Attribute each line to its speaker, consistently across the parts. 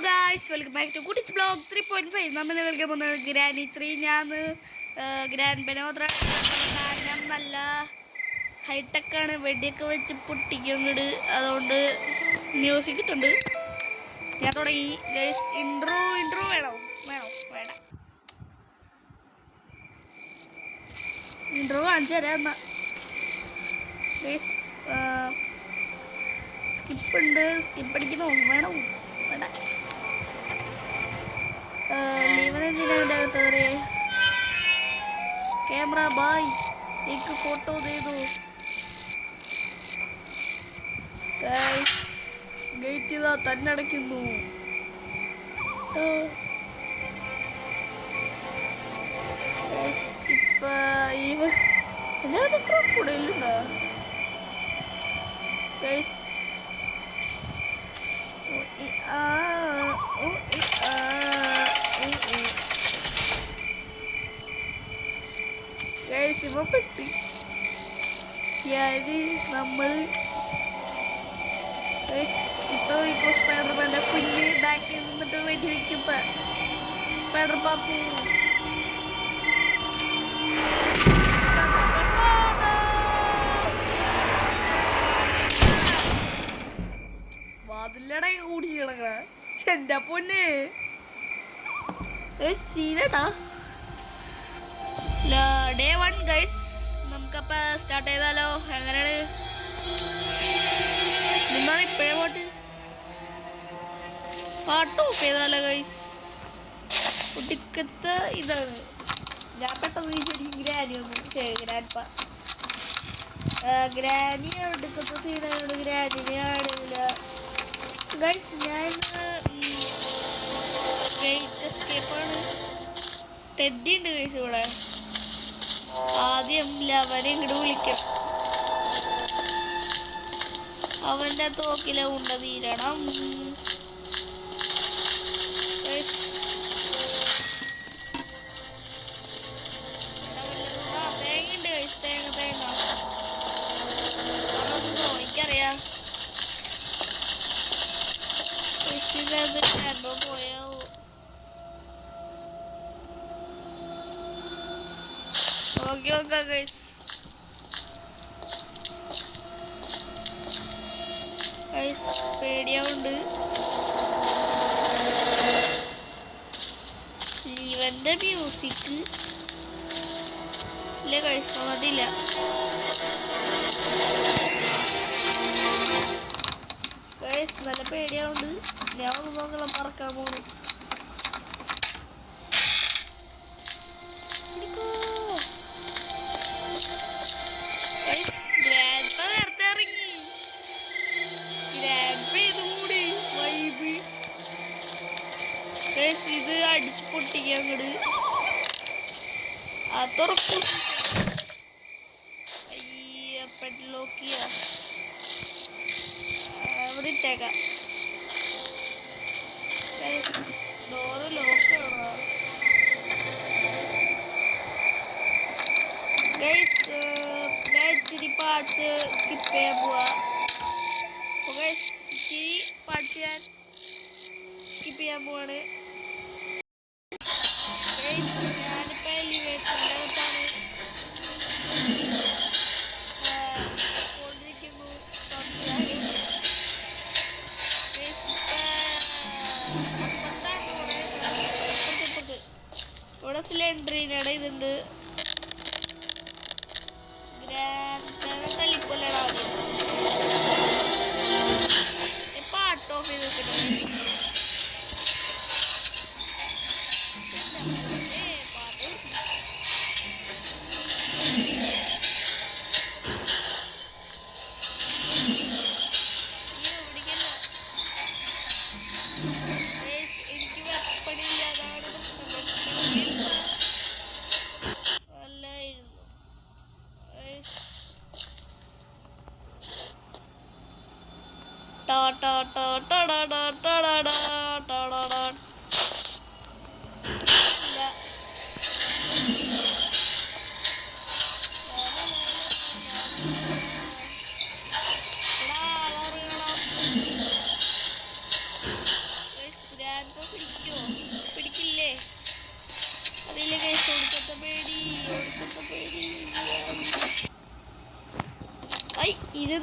Speaker 1: Guys welcome back to Kuttis blog 3.5. നമ്മൾ കളിക്കാൻ പോകുന്നത് ഗ്രാനി 3. ഞാൻ ഗ്രാൻഡ് ബനോദ്ര കാരണം നല്ല ഹൈടെക്കാണ്, വെടിയൊക്കെ വെച്ച് പൊട്ടിക്കുന്നുണ്ട്. അതുകൊണ്ട് മ്യൂസിക് ഇട്ടുണ്ട്. ഞാൻ തുടങ്ങി ഗൈസ്. ഇൻട്രോ വേണോ? വേണ്ട. ഇൻട്രോ കാണിച്ചു തരാം എന്നാ ഗൈസ്. സ്കിപ്പ് അടിക്കണോ? വേണോ? വേണ്ട. लीवन कैमरा भाई एक फोटो दे दो गाइस. ഗേറ്റ് ഇതാ തന്നെ അടയ്ക്കുന്നു. ഇപ്പൊ ഇതിനകത്ത് ക്രോക്കോഡൈലുണ്ടോ ഗൈസ്? ഇവ പെട്ടി നമ്മൾ ഇപ്പൊ സ്പൈഡർമാൻ്റെ കുഞ്ഞ് ബാക്കിൽ നിന്നിട്ട് വെടി വെക്കും. സ്പൈഡർ പാപ്പു വാതിലട കൂടി കിടക്കണ എന്റെ പൊന്നെ സീനട്ടാ. Day 1 guys. നമുക്കപ്പോൾ സ്റ്റാർട്ട് ചെയ്താലോ? എങ്ങനെയാണ്? എന്താണ് ഇപ്പോഴേ പാട്ട് ഓഫ് ചെയ്താലോ ഗൈസ്? ഒടുക്കത്തെ ഇതാണ്. ഞാൻ പെട്ടെന്ന് ശരിക്കും ഗ്രാനി ഒന്നും ഗ്രാനി ഒടുക്കത്തെ സീനായോണ്ട് ഗ്രാനിനെ ആണില്ല ഗൈസ്. ഞാൻ ഗ്രേറ്റ് എസ്കേപ്പാണ്. ടെഡി ഉണ്ട് ഗൈസ് ഇവിടെ. ആദ്യം ലവനെ ഇങ്ങോട്ട് വിളിക്കാം. അവന്റെ തോക്കില ഉണ്ട തീരണം. തേങ്ങയുണ്ട് ഗൈസ്. തേങ്ങ എനിക്കറിയാം. പോയാവോ? നോക്കാം ഗൈസ്. പേടിയാവുണ്ട്. ഇവന്റെ മ്യൂസിക് ഇല്ല ഗൈസ്, അതില്ല. ഗൈസ് നല്ല പേടിയാവുണ്ട്. ഞാൻ ഒന്ന് നോക്കണം, പറക്കാൻ പോണു. ഇത് അടിച്ച് പൊട്ടിക്കാൻ അങ്ങോട്ട് തുറക്കും. ലോക്കിയ അവിടെ ഇട്ടേക്കാം. ഡോറ് ലോക്കാണോ ഗൈസ്? ഞാൻ ഇച്ചിരി പാർട്സ് സ്കിപ്പ് ചെയ്യാൻ പോവാ. ഇച്ചിരി പാർട്സ് ഞാൻ സ്കിപ്പ് ചെയ്യാൻ പോവാണ്. ഞാനിപ്പോ എലിവേറ്ററിൻ്റെ അകത്താണ് പോയിരിക്കുന്നു. ഇവിടെ സിലിണ്ടറിനടെ ഇതുണ്ട്. തല്ലിക്കൊല്ലണം ആദ്യം. പാട്ട് ഓഫ് ചെയ്ത് വെച്ചിട്ടുണ്ട്.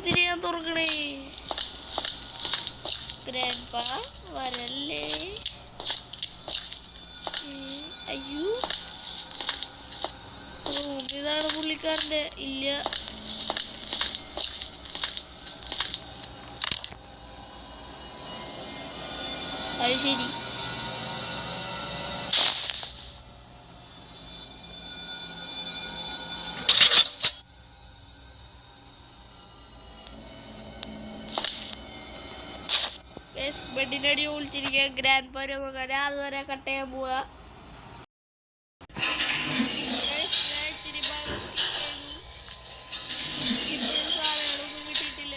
Speaker 1: എന്തിനാ ഞാൻ തുറക്കണേ? ഗ്രാൻഡ്പ വരല്ലേ? അയ്യോ, ഇതാണ് പുള്ളിക്കാരൻ്റെ. ഇല്ല, അത് ശരി. ബെഡിന്റെ അടി വിളിച്ചിരിക്കുക. ഗ്രാൻഡ് പാര് നോക്കാൻ അതുവരെ കട്ട് ചെയ്യാൻ പോവാ. ഇപ്പോഴും സാധനങ്ങളൊന്നും കിട്ടിയിട്ടില്ല.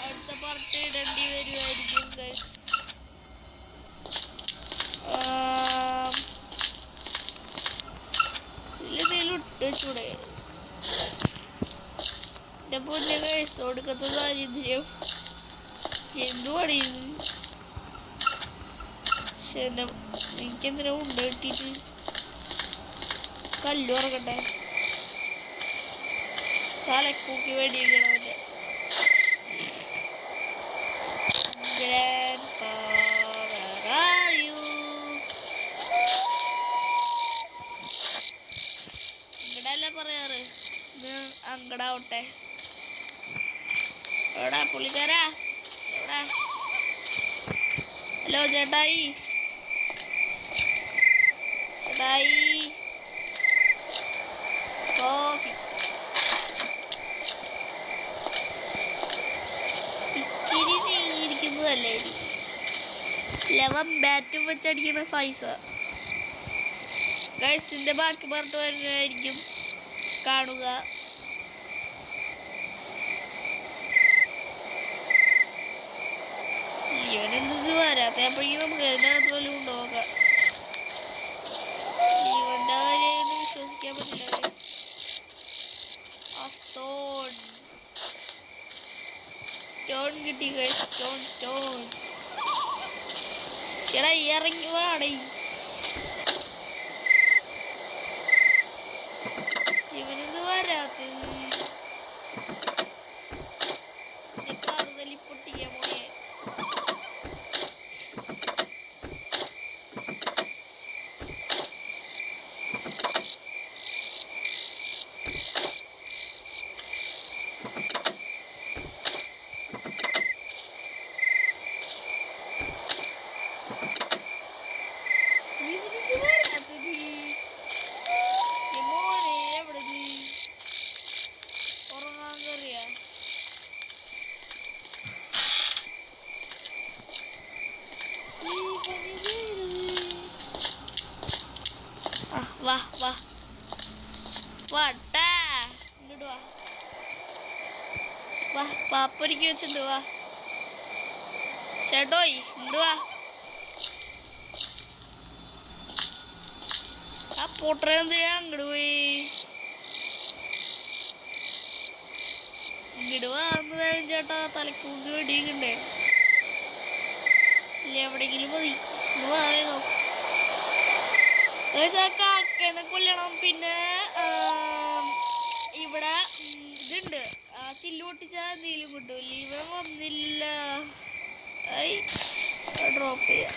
Speaker 1: അടുത്ത പാർട്ട് ഇടേണ്ടി വരുമായിരിക്കും. ഇതിലെന്തെങ്കിലും ഇട്ട് വെച്ചൂടെ? എന്റെ പൊന്നെ കഴിച്ചു കൊടുക്കത്ത ദാരിദ്ര്യം എന്തുവാണ് ഇത്? പക്ഷെ എനിക്കെന്തിനാ ഉണ്ട് കിട്ടിയിട്ട്? കല്ലു ഇറങ്ങട്ടെ. തലക്കൂക്കി വെടിയിക്കണവന്റെ. ഇങ്ങടല്ല പറയാറ്, ഇത് അങ്ങടാവട്ടെ. എവിടാ പുള്ളിക്കാരാ? എവിടാ? ഹലോ ചേട്ടായി, ചേട്ടായി, കോഫി. ഇച്ചിരി നീങ്ങിയിരിക്കുന്നതല്ലേ? ലെവൻ ബാറ്റും വെച്ചടിക്കുന്ന സൈസ്. ഗൈസിന്റെ ബാക്കി പാർട്ട് വരുന്നതായിരിക്കും, കാണുക. ഇവനെന്ത് വരാത്ത അപ്പോഴേക്കും നമുക്ക് അതിനകത്ത് വല്ലതും ഉണ്ടോ നോക്കാം. ഇവന്റെ കാര്യം വിശ്വസിക്കാൻ പറ്റില്ല. ആ സ്റ്റോൺ കിട്ടി. സ്റ്റോൺ എടാ ഇറങ്ങി വാടേ. ഇവനെന്ത് വരാത്തത്? കാറുതലി പൊട്ടിക്കാൻ പോയെ. വാ വാ വാട്ടാ, ഇങ്ങോട്ട് വാ. വാ പാപ്പൊരിക്ക് വെച്ചിട്ട് വാ. ചേട്ടോയ് ഇങ്ങോട്ട് വാ. ആ പൊട്ടനെന്തിനാ അങ്ങോട്ട് പോയി? ഇങ്ങോട്ട് വാന്ന് വേഗം ചേട്ടാ. തലക്കൂണ്ട് വെടിയിക്കണ്ടേ? ഇല്ല, എവിടെയെങ്കിലും മതി. ഇന്ന് വാ വേഗം. കാക്കനെ കൊല്ലണം. പിന്നെ ഇവിടെ ഇതുണ്ട്, ചില്ല് പൊട്ടിച്ചാൽ എന്തെങ്കിലും കിട്ടും. ഇവൻ വന്നില്ല. ഡ്രോപ്പ് ചെയ്യാം.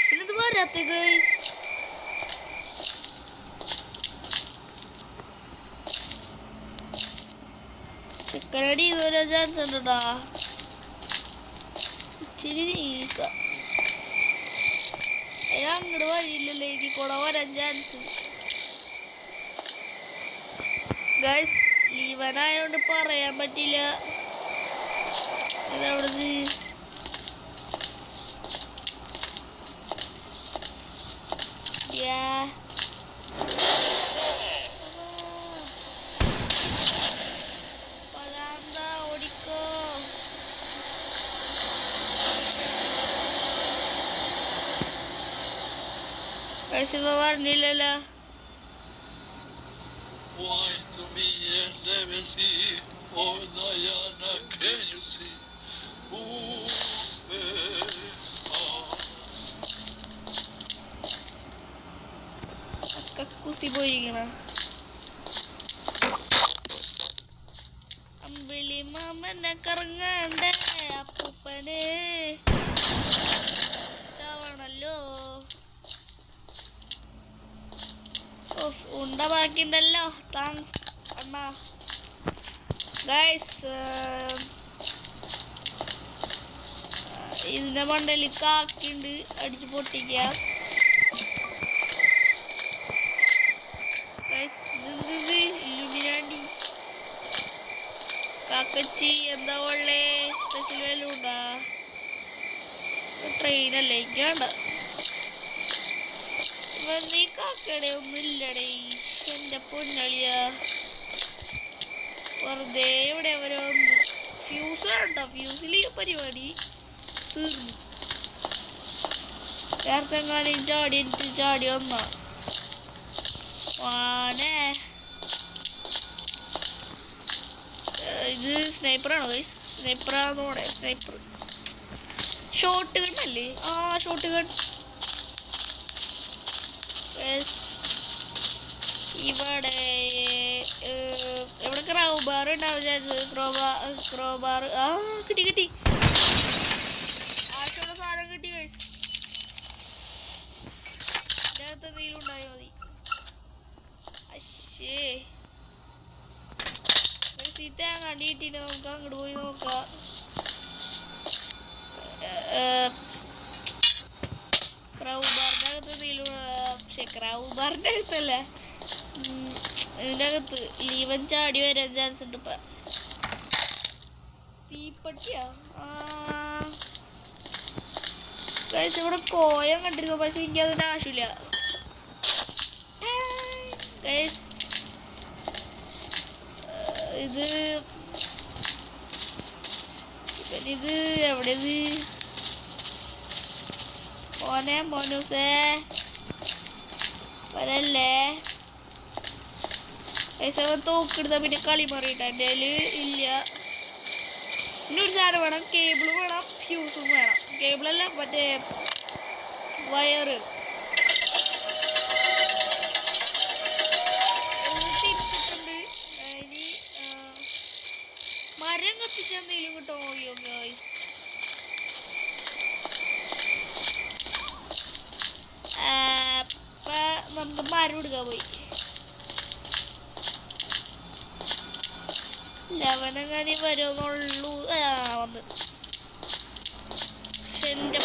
Speaker 1: പിന്നെത് വരാത്ത ചെക്കനടി ഇതുവരെ ചാൻസ് ഉണ്ടോടാ? ഇച്ചിരി നീക്കാം. അങ്ങോട്ട് വഴിയില്ലല്ലോ, ഇതിൽ കൂടെ വരാൻ ചാൻസ്. ഗൈസ് ലീവനായോണ്ട് പറയാൻ പറ്റില്ല. ഇതവിടുന്ന് ഓടിക്കോ. ഗൈസ് പറഞ്ഞില്ലല്ലോ. കക്കുസി പോയിരിക്കണ അമ്പിളി മാമനെ കറങ്ങണ്ടേ അപ്പൂപ്പനെ ചാവണല്ലോ. ഉണ്ട ബാക്കിണ്ടല്ലോ. താങ്ക്സ് അണ്ണാ. ഗൈസ് ഇതിന്റെ മണ്ടയിൽ കാക്കിണ്ട്, അടിച്ചു പൊട്ടിക്കാം. ഇല്ലുമിനാണ്ടി കാക്കച്ചി എന്താ ഉള്ളേ? സ്പെഷ്യൽ വല്ലതും ഉണ്ടാ? ട്രെയിനല്ലേ എനിക്കാണ്ട. നീ കാക്കടെ ഒന്നും ഇല്ലടേ എന്റെ പൊന്നളിയ. വെറുതെ ഇവിടെ അവരെ വന്നു. ഫ്യൂസ് വേണ്ട, ഫ്യൂസിൽ പരിപാടി തീർന്നു. നേരത്തെങ്ങാനും ചാടി വന്നാ വാനേ. ഇത് സ്നൈപ്പറാണോ ഗൈസ്? സ്നൈപ്പറാന്ന് പോണേ. സ്നൈപ്പർ ഷോട്ട് ഗൺ അല്ലേ? ആ ഷോട്ട് ഗൺ. ഇവിടെ എവിടെ ക്രൗബാർ ഉണ്ടാവും വിചാരിച്ചത്. ക്രോബാർ ആ കിട്ടി. ആശയുള്ള സാധനം കിട്ടി ഗൈസ്. ഇതിനകത്ത് എന്തെങ്കിലും ഉണ്ടായാൽ മതി. അശ്ശേ സീറ്റാൻ കണ്ടി കിട്ടിട്ട് നമുക്ക് അങ്ങോട്ട് പോയി നോക്കാം. ക്രൗബാറിന്റെ അകത്ത് എന്തെങ്കിലും, പക്ഷെ ക്രൗബാറിന്റെ അകത്തല്ല, ഇതിന്റെ അകത്ത് ലീവൻ ചാടി വരാൻ ചാൻസ് ഉണ്ട്. ഇപ്പൊ തീപ്പട്ടിയാ. ഇവിടെ കോയം കണ്ടിരുന്നു, പക്ഷെ എനിക്ക് അതിന്റെ ആവശ്യമില്ല. ഇത് എവിടെയത് മോനൂസേ വരല്ലേ? തോക്കെടുത്ത പിന്നെ കളി മാറിയിട്ട എൻ്റെ കയ്യില് ഇല്ല. പിന്നെ ഒരു സാധനം വേണം, കേബിൾ വേണം, ഫ്യൂസും വേണം. കേബിളല്ല മറ്റേ വയറ്. തിരിച്ചിട്ടുണ്ട്. ഇനി മരം കത്തിച്ച എന്തെങ്കിലും കിട്ടുമോ? നമുക്ക് മരം എടുക്കാൻ പോയി. ലവനങ്ങാനി വരുന്നുള്ളൂ. വന്ന് എന്റെ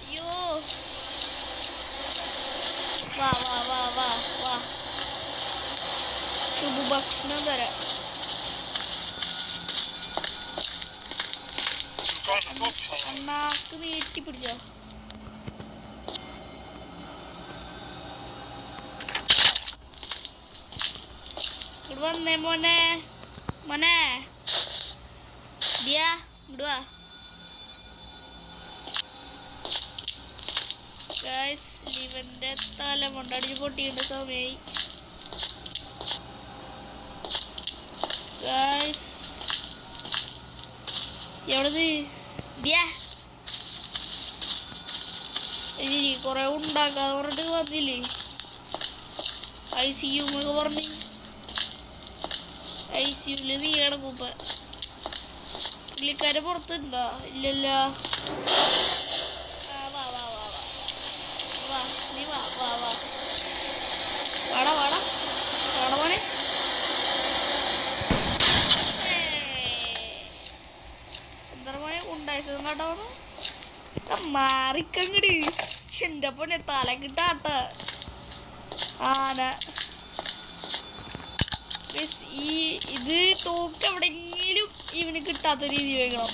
Speaker 1: അയ്യോ. വാ വാ വാ വാ വാ, ശുഭഭക്ഷണം തരാം. അണ്ണാക്ക് നീട്ടി പിടിച്ചോ. ഇങ്ങോട്ട് വന്നേ മോനെ. ഇങ്ങോട്ട് വാ. ഗൈസ് ലിവന്റെ തല കൊണ്ടടിച്ച് പൊട്ടിക്കേണ്ട സമയായി. ഗൈസ് എവിടത് കൊറേ ഉണ്ടാക്കാന്ന് പറഞ്ഞിട്ട് വന്നില്ലേ? ICU എന്നൊക്കെ പറഞ്ഞ് ICUല് നീ കിടക്കുമ്പ പുള്ളിക്കാരെ പുറത്തുണ്ടോ? ഇല്ലല്ല. വാ വാ വാ വാ വാ, നീ വാ വാ വാ വാടാ വാടാ വാടാ മോനെ. എന്താ മോനെ ഉണ്ടായിട്ടൊന്നും കേട്ടോന്ന് മാറിക്കങ്ങട്. എന്റെ പൊന്നെ തല കിട്ടാട്ട ആന. ഇത് തോക്ക് എവിടെങ്കിലും ഇവന് കിട്ടാത്ത രീതി വെക്കണം.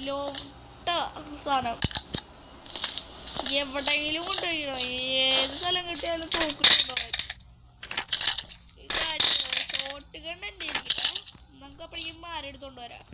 Speaker 1: ലോട്ട സാധനം എവിടെങ്കിലും കൊണ്ടുപോയിക്കണം. ഏത് സ്ഥലം കിട്ടിയാലും തോക്കിട്ടുണ്ടാവും. ഷോട്ട് ഗൺ എന്റെ ഇരിക്കട്ടെ, നമുക്ക് അപ്പോഴേക്കും മാരെടുത്തോണ്ട് വരാം.